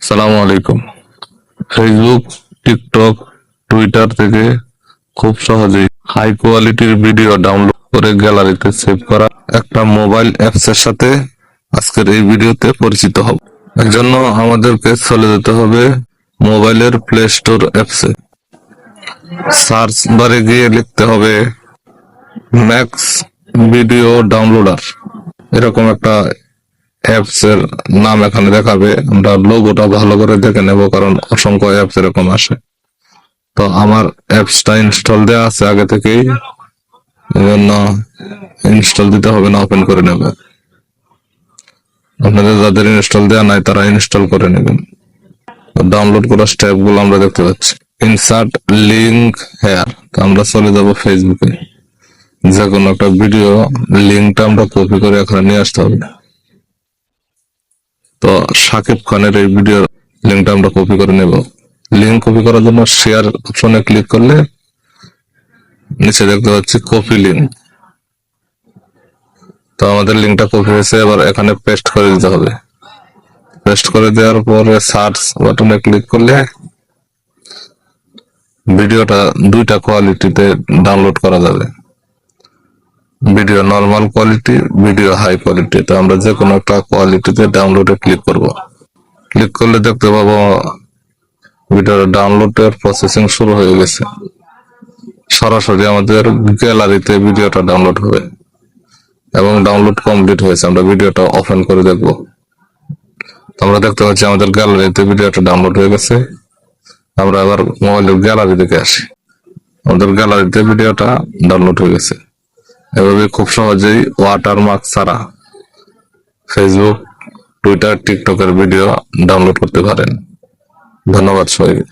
সালামু আলাইকুম। Facebook, TikTok, Twitter থেকে খুব সহজেই হাই কোয়ালিটির ভিডিও ডাউনলোড করে গ্যালারিতে সেভ করা একটা মোবাইল অ্যাপসের সাথে আজকের এই ভিডিওতে পরিচিত হব। এর জন্য আমাদেরকে চলে যেতে হবে মোবাইলের প্লে স্টোর অ্যাপসে। সার্চ বারে গিয়ে লিখতে হবে ম্যাক্স ভিডিও ডাউনলোডার। এরকম একটা অ্যাপস এর নাম এখানে দেখাবে। আমরা লোগোটা ভালো করে দেখে নেব, কারণ অসংখ্য অ্যাপস এরকম আসে। তো আমার অ্যাপসটা ইনস্টল দেওয়া আছে আগে থেকেই, এজন্য ইনস্টল দিতে হবে না, ওপেন করে নেবে। আপনাদের যাদের ইনস্টল দেওয়া নাই তারা ইনস্টল করে নেবেন। ডাউনলোড করার স্টেপ গুলো আমরা দেখতে পাচ্ছি। Insert link here. তো আমরা চলে যাব ফেসবুকে। যে কোনো একটা ভিডিও লিঙ্কটা আমরা কপি করে এখানে নিয়ে আসতে হবে। তো শাকিব খানের এই ভিডিওর লিঙ্কটা আমরা কপি করে নেব। লিঙ্ক কপি করার জন্য শেয়ার অপশনে ক্লিক করলে নিচে দেখতে পাচ্ছি কপি লিঙ্ক। তো আমাদের লিঙ্কটা কপি হয়েছে, এবার এখানে পেস্ট করে দিতে হবে। পেস্ট করে দেওয়ার পরে সার্চ বাটনে ক্লিক করলে ভিডিওটা দুইটা কোয়ালিটিতে ডাউনলোড করা যাবে। Video normal quality, video high quality. তো আমরা যে কোনো একটা কোয়ালিটিতে ডাউনলোডে ক্লিক করব। ক্লিক করলে দেখতে পাবো ভিডিওর ডাউনলোডের প্রসেসিং শুরু হয়ে গেছে। সরাসরি আমাদের গ্যালারিতে ভিডিওটা ডাউনলোড হবে এবং ডাউনলোড কমপ্লিট হয়েছে। আমরা ভিডিওটা ওপেন করে দেখব। আমরা দেখতে পাচ্ছি আমাদের গ্যালারিতে ভিডিওটা ডাউনলোড হয়ে গেছে। আমরা আবার মোবাইলের গ্যালারি দেখে আসি। আমাদের গ্যালারিতে ভিডিওটা ডাউনলোড হয়ে গেছে। এভাবে খুব সহজেই ওয়াটারমার্ক ছাড়া ফেসবুক, টুইটার, টিকটকের ভিডিও ডাউনলোড করতে পারেন। ধন্যবাদ সবাইকে।